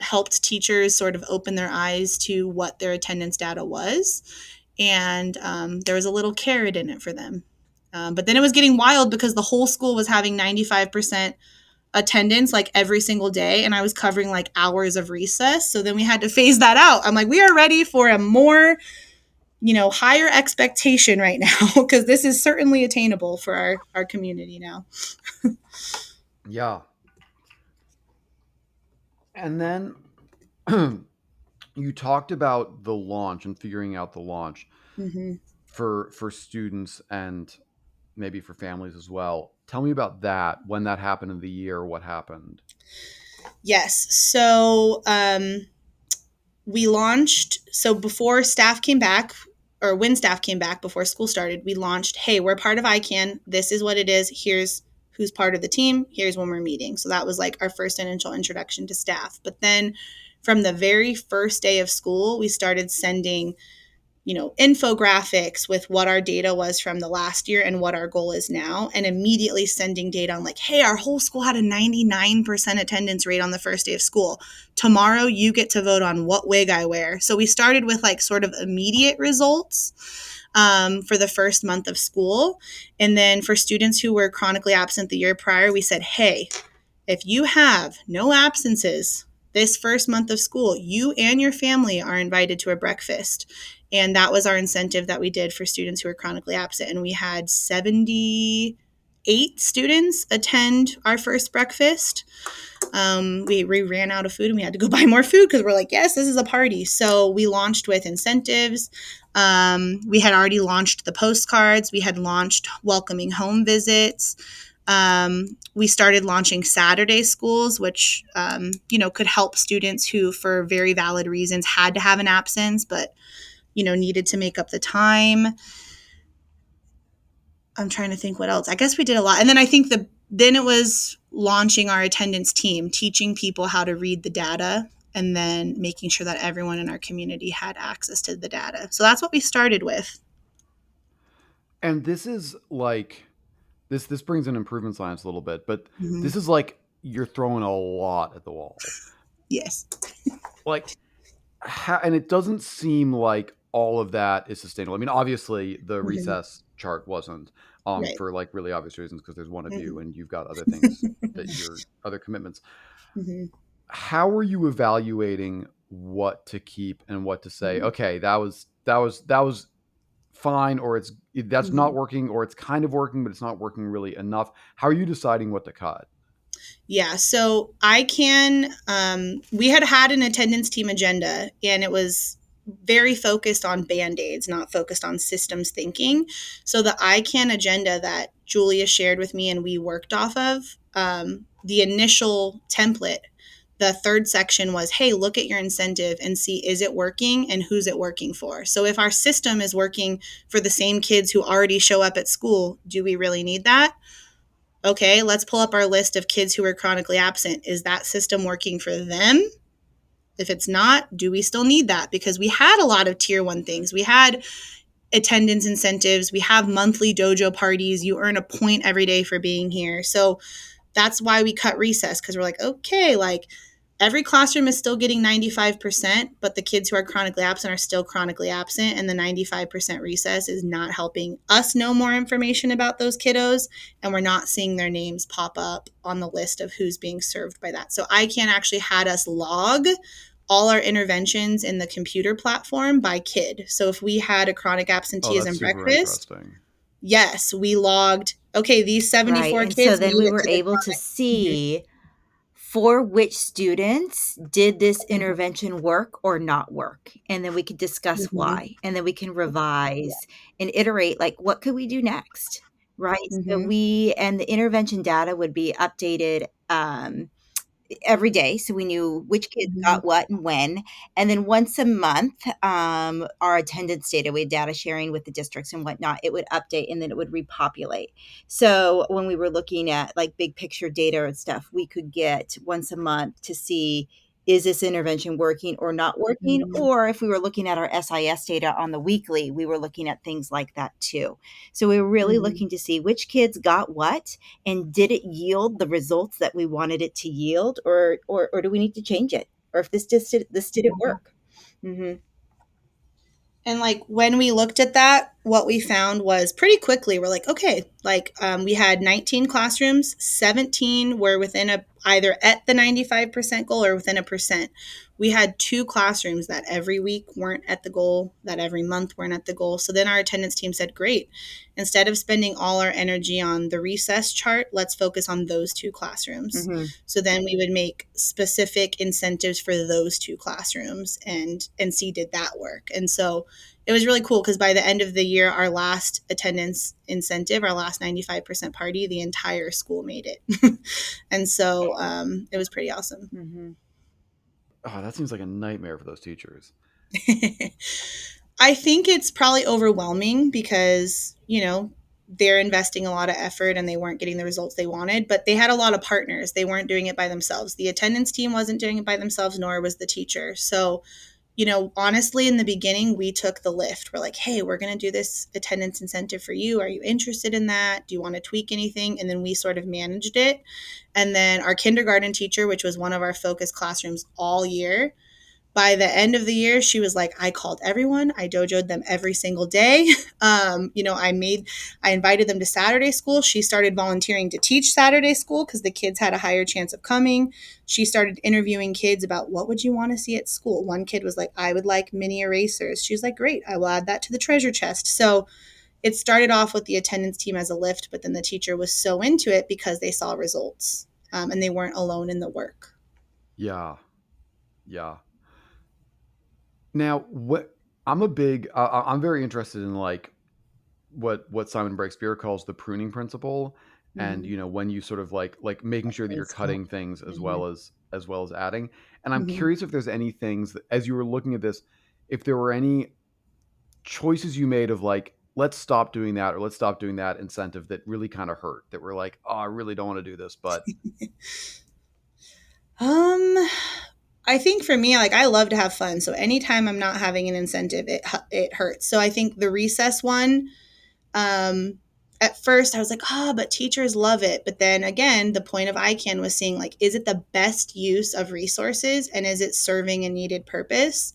S1: helped teachers sort of open their eyes to what their attendance data was. And there was a little carrot in it for them. But then it was getting wild because the whole school was having 95% attendance like every single day. And I was covering like hours of recess. So then we had to phase that out. I'm like, we are ready for a more, higher expectation right now because this is certainly attainable for our community now.
S2: Yeah. And then you talked about the launch and figuring out the launch
S1: Mm-hmm.
S2: for students and maybe for families as well. Tell me about that. When that happened in the year, what happened?
S1: Yes. So we launched. So before staff came back, or when staff came back before school started, we launched, hey, we're part of ICANN. This is what it is. Here's who's part of the team. Here's when we're meeting. So that was like our first initial introduction to staff. But then from the very first day of school, we started sending infographics with what our data was from the last year and what our goal is now, and immediately sending data on like, hey, our whole school had a 99% attendance rate on the first day of school. Tomorrow you get to vote on what wig I wear. So we started with like sort of immediate results for the first month of school. And then for students who were chronically absent the year prior, we said, hey, if you have no absences this first month of school, you and your family are invited to a breakfast. And that was our incentive that we did for students who were chronically absent. And we had 78 students attend our first breakfast. We ran out of food and we had to go buy more food because we're like, yes, this is a party. So we launched with incentives. We had already launched the postcards. We had launched welcoming home visits. We started launching Saturday schools, which, could help students who, for very valid reasons, had to have an absence, but, needed to make up the time. I'm trying to think what else. I guess we did a lot. And then I think then it was launching our attendance team, teaching people how to read the data, and then making sure that everyone in our community had access to the data. So that's what we started with.
S2: And this is like this brings in improvement science a little bit, but
S1: Mm-hmm.
S2: this is like you're throwing a lot at the wall.
S1: Yes.
S2: Like, and it doesn't seem like all of that is sustainable. I mean, obviously the recess chart wasn't
S1: Right.
S2: for like really obvious reasons because there's one of you
S1: Mhm.
S2: and you've got other things that your other commitments.
S1: Mm-hmm.
S2: How are you evaluating what to keep and what to say?
S1: Mhm.
S2: Okay, that was fine, or that's not working, or it's kind of working, but it's not working really enough. How are you deciding what to cut?
S1: Yeah, so we had an attendance team agenda, and it was very focused on Band-Aids, not focused on systems thinking. So the ICANN agenda that Julia shared with me and we worked off of, the initial template, the third section was, hey, look at your incentive and see, is it working and who's it working for? So if our system is working for the same kids who already show up at school, do we really need that? Okay, let's pull up our list of kids who are chronically absent. Is that system working for them? If it's not, do we still need that? Because we had a lot of tier one things. We had attendance incentives. We have monthly dojo parties. You earn a point every day for being here. So that's why we cut recess, because we're like, okay, like every classroom is still getting 95%, but the kids who are chronically absent are still chronically absent. And the 95% recess is not helping us know more information about those kiddos. And we're not seeing their names pop up on the list of who's being served by that. So ICANN actually had us log all our interventions in the computer platform by kid. So if we had a chronic
S2: Oh,
S1: absenteeism
S2: that's super
S1: breakfast,
S2: interesting.
S1: yes, we logged, okay, these
S3: Right.
S1: 74
S3: And so
S1: kids
S3: then
S1: made
S3: we
S1: it
S3: were
S1: to the
S3: able to
S1: chronic. Mhm.
S3: see for which students did this intervention work or not work, and then we could discuss
S1: Mhm.
S3: why, and then we can revise and iterate, like, what could we do next, right? So
S1: Mhm.
S3: we and the intervention data would be updated every day, so we knew which kids
S1: Mhm.
S3: got what and when. And then once a month, our attendance data, we had data sharing with the districts and whatnot, it would update and then it would repopulate. So when we were looking at like big picture data and stuff, we could get once a month to see, is this intervention working or not working?
S1: Mhm.
S3: Or if we were looking at our SIS data on the weekly, we were looking at things like that too. So we were really
S1: Mhm.
S3: looking to see which kids got what, and did it yield the results that we wanted it to yield, or do we need to change it, or if this did it work. Hmm.
S1: And like when we looked at that, what we found was pretty quickly, we're like, okay, like we had 19 classrooms, 17 were within a either at the 95% goal or within a percent. We had two classrooms that every week weren't at the goal, that every month weren't at the goal. So then our attendance team said, great, instead of spending all our energy on the recess chart, let's focus on those two classrooms.
S3: Hmm.
S1: So then we would make specific incentives for those two classrooms, and see did that work. And so it was really cool because by the end of the year, our last attendance incentive, our last 95% party, the entire school made it. And so it was pretty awesome.
S3: Hmm.
S2: Oh, that seems like a nightmare for those teachers.
S1: I think it's probably overwhelming because, they're investing a lot of effort and they weren't getting the results they wanted, but they had a lot of partners. They weren't doing it by themselves. The attendance team wasn't doing it by themselves, nor was the teacher. So honestly, in the beginning, we took the lift. We're like, hey, we're going to do this attendance incentive for you. Are you interested in that? Do you want to tweak anything? And then we sort of managed it. And then our kindergarten teacher, which was one of our focus classrooms all year, by the end of the year, she was like, I called everyone. I dojoed them every single day. I invited them to Saturday school. She started volunteering to teach Saturday school because the kids had a higher chance of coming. She started interviewing kids about what would you want to see at school. One kid was like, I would like mini erasers. She was like, great, I will add that to the treasure chest. So it started off with the attendance team as a lift, but then the teacher was so into it because they saw results, and they weren't alone in the work.
S2: Yeah, yeah. Now, what I'm a big, I'm very interested in like what Simon Breakspear calls the pruning principle, and
S1: Mm-hmm.
S2: when you sort of like making sure that you're
S3: Wisdom.
S2: cutting things
S3: Hmm.
S2: as well as adding. And I'm
S1: Mm-hmm.
S2: curious if there's any things that, as you were looking at this, if there were any choices you made of like, let's stop doing that or let's stop doing that incentive that really kind of hurt, that were like, oh, I really don't want to do this, but
S1: Um, I think for me, like I love to have fun. So anytime I'm not having an incentive, it hurts. So I think the recess one, um, at first I was like, oh, but teachers love it. But then again, the point of ICANN was seeing like, is it the best use of resources and is it serving a needed purpose?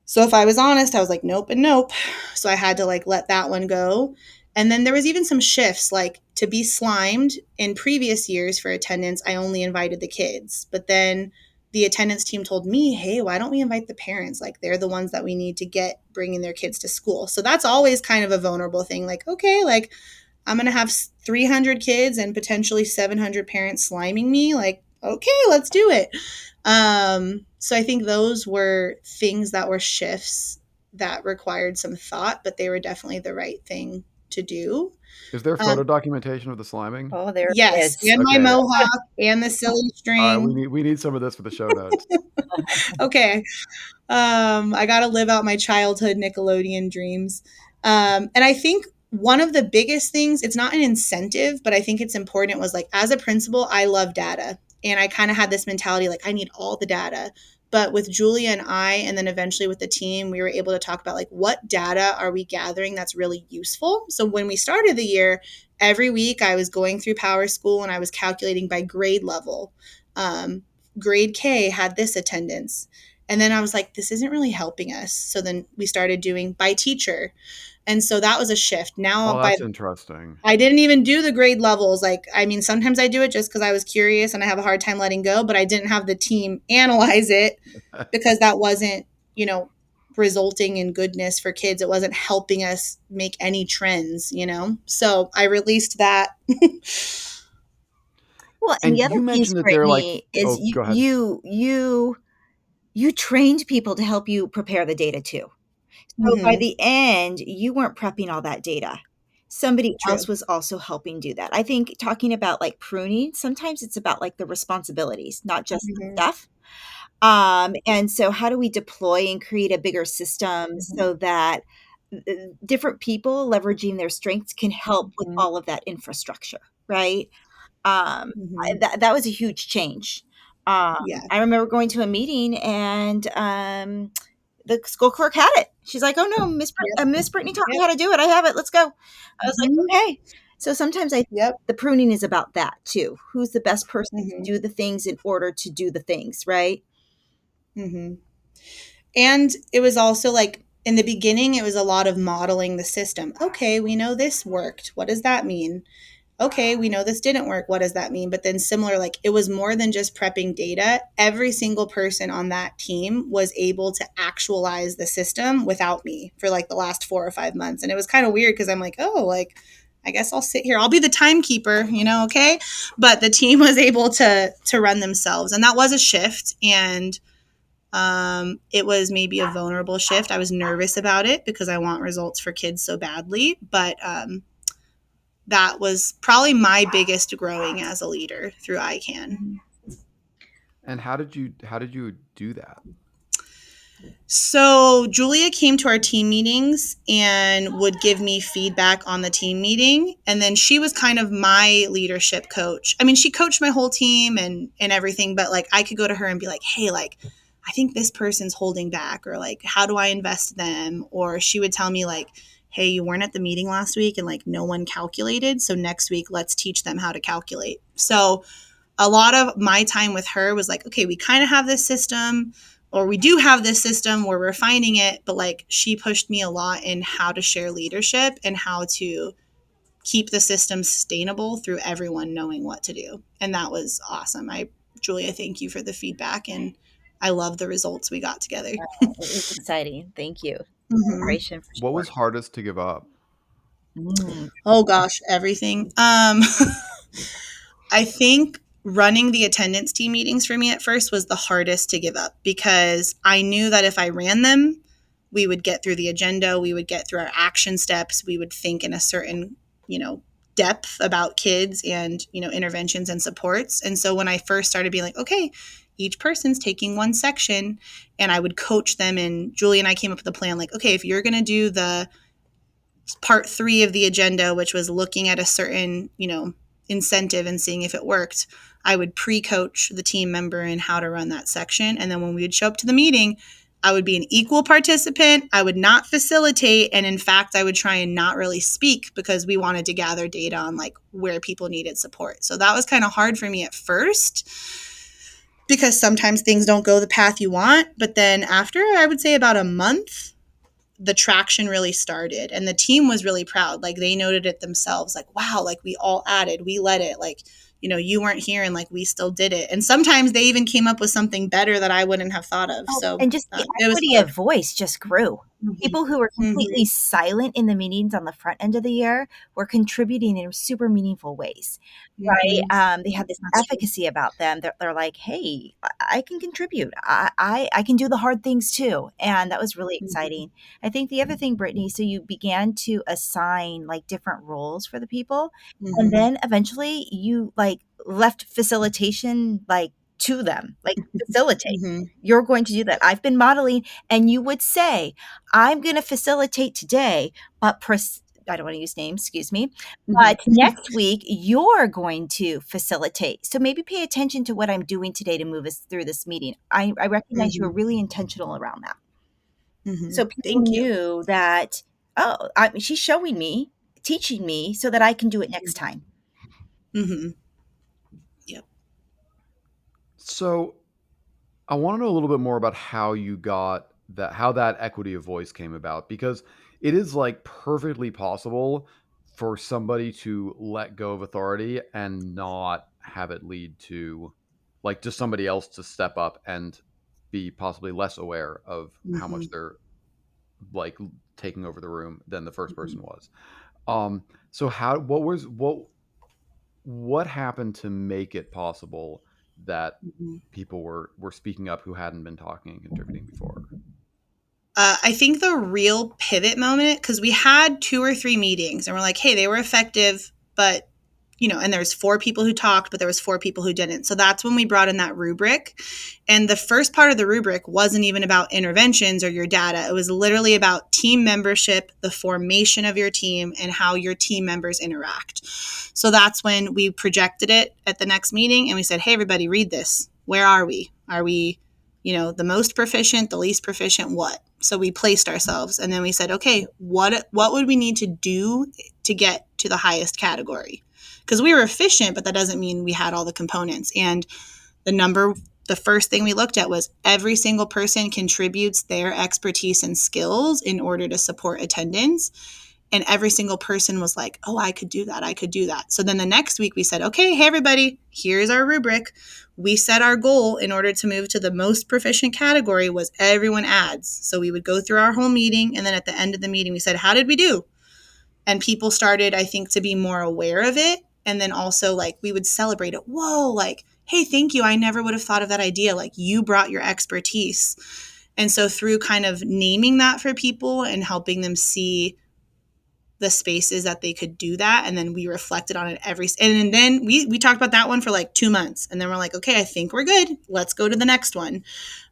S1: So if I was honest, I was like, nope and nope. So I had to like let that one go. And then there was even some shifts, like to be slimed in previous years for attendance, I only invited the kids. But then the attendance team told me, hey, why don't we invite the parents? Like they're the ones that we need to get bringing their kids to school. So that's always kind of a vulnerable thing. Like, okay, like I'm going to have 300 kids and potentially 700 parents sliming me. Like, okay, let's do it. So I think those were things that were shifts that required some thought, but they were definitely the right thing to do.
S2: is there photo
S1: Um,
S2: documentation of the sliming?
S3: Oh, there it
S1: yes,
S3: is.
S1: and my
S2: Okay.
S1: mohawk and the silly
S2: All right,
S1: string.
S2: we need some of this for the show notes.
S1: Okay. I got to live out my childhood Nickelodeon dreams. And I think one of the biggest things, it's not an incentive, but I think it's important, was like, as a principal, I love data. And I kind of had this mentality like, I need all the data. But with Julia and I, and then eventually with the team, we were able to talk about like, what data are we gathering that's really useful? So when we started the year, every week I was going through Power School and I was calculating by grade level. Um, Grade K had this attendance. And then I was like, this isn't really helping us. So then we started doing by teacher. And so that was a shift. Now,
S2: Oh, that's interesting.
S1: I didn't even do the grade levels. Like, I mean, sometimes I do it just because I was curious and I have a hard time letting go, but I didn't have the team analyze it because that wasn't, you know, resulting in goodness for kids. It wasn't helping us make any trends. So I released that.
S3: Well, and
S2: And
S3: the other
S2: you
S3: piece,
S2: mentioned that they're like,
S3: Brittany, is
S2: oh, go ahead.
S3: you trained people to help you prepare the data too. So by
S1: Mm-hmm.
S3: the end, you weren't prepping all that data. Somebody else
S1: True.
S3: was also helping do that. I think talking about like pruning, sometimes it's about like the responsibilities, not just the
S1: Mm-hmm.
S3: stuff. And so how do we deploy and create a bigger system so that different people leveraging their strengths can help with
S1: Mm-hmm.
S3: all of that infrastructure, right? Um,
S1: Mm-hmm.
S3: that was a huge change.
S1: Yeah.
S3: I remember going to a meeting and the school clerk had it. She's like, "Oh no,
S1: Yep.
S3: Miss Brittany taught me
S1: Yep.
S3: how to do it. I have it. Let's go." I was like,
S1: Mm-hmm.
S3: "Okay." So sometimes I think
S1: Yep.
S3: the pruning is about that too. Who's the best person to
S1: Mm-hmm.
S3: do the things in order to do the things, right?
S1: Mm-hmm. And it was also like in the beginning, it was a lot of modeling the system. Okay, we know this worked. What does that mean? Okay, we know this didn't work. What does that mean? But then, similar, like it was more than just prepping data. Every single person on that team was able to actualize the system without me for like the last 4 or 5 months. And it was kind of weird because I'm like, oh, like, I guess I'll sit here. I'll be the timekeeper, okay? But the team was able to run themselves, and that was a shift. And it was maybe a vulnerable shift. I was nervous about it because I want results for kids so badly, but that was probably my biggest growing as a leader through ICANN.
S2: And how did you do that?
S1: So Julia came to our team meetings and would give me feedback on the team meeting, and then she was kind of my leadership coach. I mean, she coached my whole team and everything, but like I could go to her and be like, "Hey, like I think this person's holding back," or like, "How do I invest them?" Or she would tell me like, "Hey, you weren't at the meeting last week and like no one calculated, so next week let's teach them how to calculate." So a lot of my time with her was like, okay, we kind of have this system, or we do have this system, we're refining it, but like she pushed me a lot in how to share leadership and how to keep the system sustainable through everyone knowing what to do. And that was awesome. Julia, thank you for the feedback, and I love the results we got together.
S3: It was exciting. Thank you.
S1: Mm-hmm.
S3: Celebration for
S2: What
S3: sure.
S2: was hardest to give up?
S1: Oh gosh, everything. I think running the attendance team meetings for me at first was the hardest to give up because I knew that if I ran them, we would get through the agenda, we would get through our action steps, we would think in a certain, you know, depth about kids and, interventions and supports. And so when I first started being like, okay, each person's taking one section, and I would coach them, and Julie and I came up with a plan like, okay, if you're going to do the part 3 of the agenda, which was looking at a certain, incentive and seeing if it worked, I would pre-coach the team member in how to run that section. And then when we would show up to the meeting, I would be an equal participant. I would not facilitate. And in fact, I would try and not really speak because we wanted to gather data on like where people needed support. So that was kind of hard for me at first because sometimes things don't go the path you want. But then after, I would say about a month, the traction really started, and the team was really proud. Like they noted it themselves, like, wow, like we all added, we led it, like, you weren't here and like we still did it. And sometimes they even came up with something better that I wouldn't have thought of.
S3: Oh,
S1: So
S3: and just the
S1: it was
S3: equity
S1: hard.
S3: of voice just grew. People who were completely
S1: Mm-hmm.
S3: silent in the meetings on the front end of the year were contributing in super meaningful ways, right?
S1: Mm-hmm.
S3: They had this
S1: That's true.
S3: efficacy about them. They're like, "Hey, I can contribute. I can do the hard things too," and that was really
S1: Mm-hmm.
S3: exciting. I think the other thing, Brittany, so you began to assign like different roles for the people, and
S1: Mm-hmm.
S3: then eventually you like left facilitation like to them, like facilitate.
S1: Mm-hmm.
S3: You're going to do that. I've been modeling, and you would say, I'm going to facilitate today, but I don't want to use names, excuse me. But
S1: Mm-hmm.
S3: next week, you're going to facilitate. So maybe pay attention to what I'm doing today to move us through this meeting. I recognize you were
S1: Mm-hmm.
S3: really intentional around that.
S1: Mm-hmm.
S3: So people
S1: Thank you.
S3: knew that, oh, she's showing me, teaching me so that I can do it next time.
S1: Mm-hmm. Yep.
S2: So I want to know a little bit more about how you got that, how that equity of voice came about, because it is like perfectly possible for somebody to let go of authority and not have it lead to like just somebody else to step up and be possibly less aware of how
S1: Mm-hmm.
S2: much they're like taking over the room than the first
S1: Mm-hmm.
S2: person was. So how what what happened to make it possible that
S1: Mhm.
S2: people were speaking up who hadn't been talking and contributing before?
S1: I think the real pivot moment, because we had 2 or 3 meetings and we're like, hey, they were effective, but and there was 4 people who talked, but there was 4 people who didn't. So that's when we brought in that rubric. And the first part of the rubric wasn't even about interventions or your data. It was literally about team membership, the formation of your team, and how your team members interact. So that's when we projected it at the next meeting and we said, hey, everybody, read this. Where are we? Are we, the most proficient, the least proficient, what? So we placed ourselves and then we said, okay, what would we need to do to get to the highest category? Because we were efficient, but that doesn't mean we had all the components. And the first thing we looked at was every single person contributes their expertise and skills in order to support attendance. And every single person was like, oh, I could do that. I could do that. So then the next week we said, okay, hey, everybody, here's our rubric. We set our goal in order to move to the most proficient category was everyone adds. So we would go through our whole meeting. And then at the end of the meeting, we said, how did we do? And people started, I think, to be more aware of it. And then also, like, we would celebrate it. Whoa, like, hey, thank you. I never would have thought of that idea. Like, you brought your expertise. And so, through kind of naming that for people and helping them see the spaces that they could do that, and then we reflected on it and then we talked about that one for like 2 months, and then we're like, okay, I think we're good. Let's go to the next one.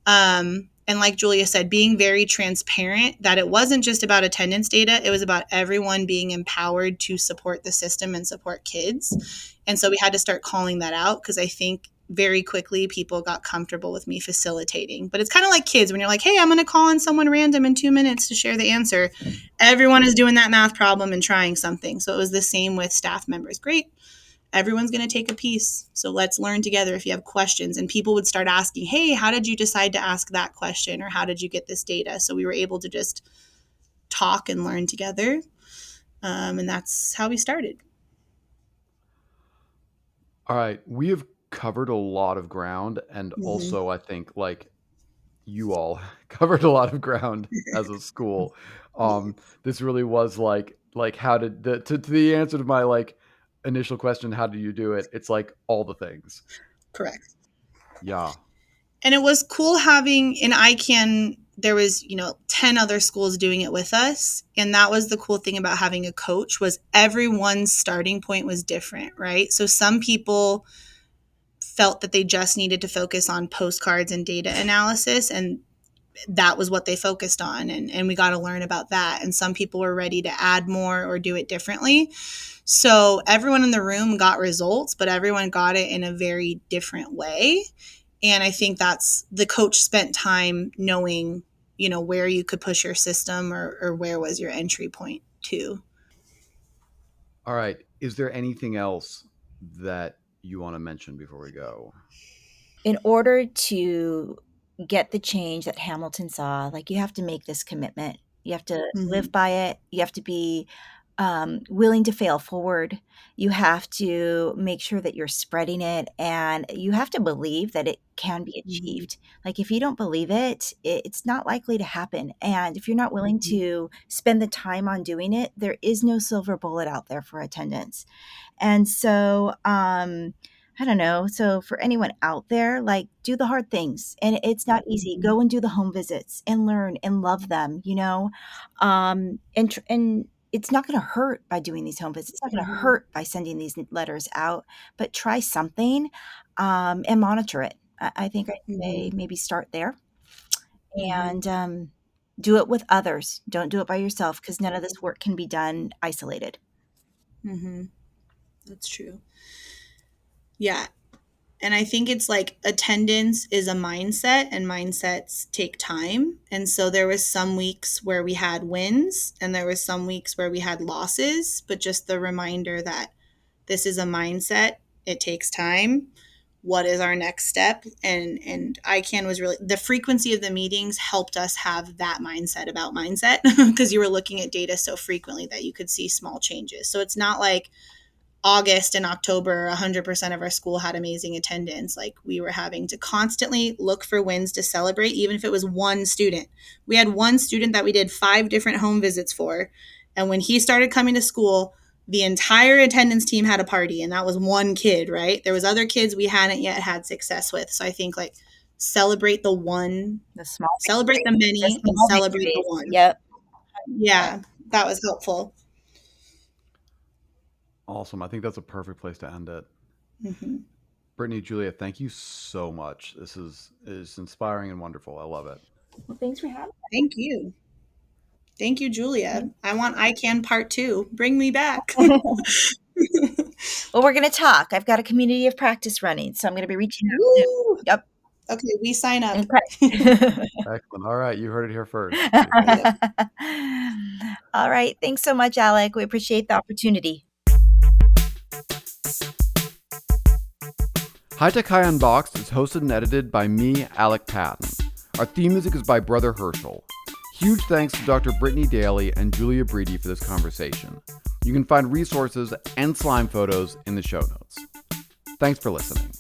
S1: And like Julia said, being very transparent that it wasn't just about attendance data, it was about everyone being empowered to support the system and support kids. And so we had to start calling that out because I think very quickly people got comfortable with me facilitating. But it's kind of like kids when you're like, hey, I'm going to call in someone random in 2 minutes to share the answer. Everyone is doing that math problem and trying something. So it was the same with staff members. Great, everyone's going to take a piece. So let's learn together if you have questions. And people would start asking, hey, how did you decide to ask that question? Or how did you get this data? So we were able to just talk and learn together. And that's how we started.
S2: All right, we have covered a lot of ground, and
S1: Mm-hmm.
S2: also I think like you all covered a lot of ground as a school.
S1: Yeah,
S2: This really was like how did to the answer to my like initial question, how do you do it? It's like all the things.
S1: correct.
S2: Yeah.
S1: And it was cool having in ICANN, there was 10 other schools doing it with us, and that was the cool thing about having a coach was everyone's starting point was different, right? So some people felt that they just needed to focus on postcards and data analysis, and that was what they focused on, and we got to learn about that. And some people were ready to add more or do it differently. So everyone in the room got results, but everyone got it in a very different way. And I think that's the coach spent time knowing, where you could push your system or where was your entry point too.
S2: All right. Is there anything else that you want to mention before we go?
S3: In order to get the change that Hamilton saw, like, you have to make this commitment. You have to
S1: Mm-hmm.
S3: live by it. You have to be willing to fail forward. You have to make sure that you're spreading it, and you have to believe that it can be
S1: Mm-hmm.
S3: achieved. Like, if you don't believe it, it's not likely to happen. And if you're not willing
S1: Mm-hmm.
S3: to spend the time on doing it, there is no silver bullet out there for attendance. And so, I don't know. So for anyone out there, like, do the hard things. And it's not easy.
S1: Mm-hmm.
S3: Go and do the home visits and learn and love them, and it's not going to hurt by doing these home visits. It's not going to
S1: Mm-hmm.
S3: hurt by sending these letters out, but try something, and monitor it. I think I'd
S1: Mm-hmm.
S3: say maybe start there
S1: Mm-hmm.
S3: and do it with others. Don't do it by yourself because none of this work can be done isolated.
S1: Mm-hmm. That's true. Yeah. And I think it's like attendance is a mindset and mindsets take time. And so there was some weeks where we had wins and there was some weeks where we had losses, but just the reminder that this is a mindset. It takes time. What is our next step? And ICANN was really the frequency of the meetings helped us have that mindset about mindset because you were looking at data so frequently that you could see small changes. So it's not like August and October, 100% of our school had amazing attendance. Like we were having to constantly look for wins to celebrate, even if it was one student. We had one student that we did 5 different home visits for. And when he started coming to school, the entire attendance team had a party, and that was one kid, right? There was other kids we hadn't yet had success with. So I think like celebrate the one, celebrate the many, and celebrate the one.
S3: Yep.
S1: Yeah, that was helpful.
S2: Awesome. I think that's a perfect place to end it.
S1: Mm-hmm.
S2: Brittany, Julia, thank you so much. This is inspiring and wonderful. I love it.
S3: Well, thanks for having me.
S1: Thank you. Thank you, Julia. I want ICANN Part 2. Bring me back.
S3: Well, we're going to talk. I've got a community of practice running, so I'm going to be reaching out soon. Yep.
S1: Okay, we sign up.
S2: Excellent. All right, you heard it here first.
S3: All right. Thanks so much, Alec. We appreciate the opportunity.
S2: High Tech High Unboxed is hosted and edited by me, Alec Patton. Our theme music is by Brother Herschel. Huge thanks to Dr. Brittany Daley and Julia Bridi for this conversation. You can find resources and slime photos in the show notes. Thanks for listening.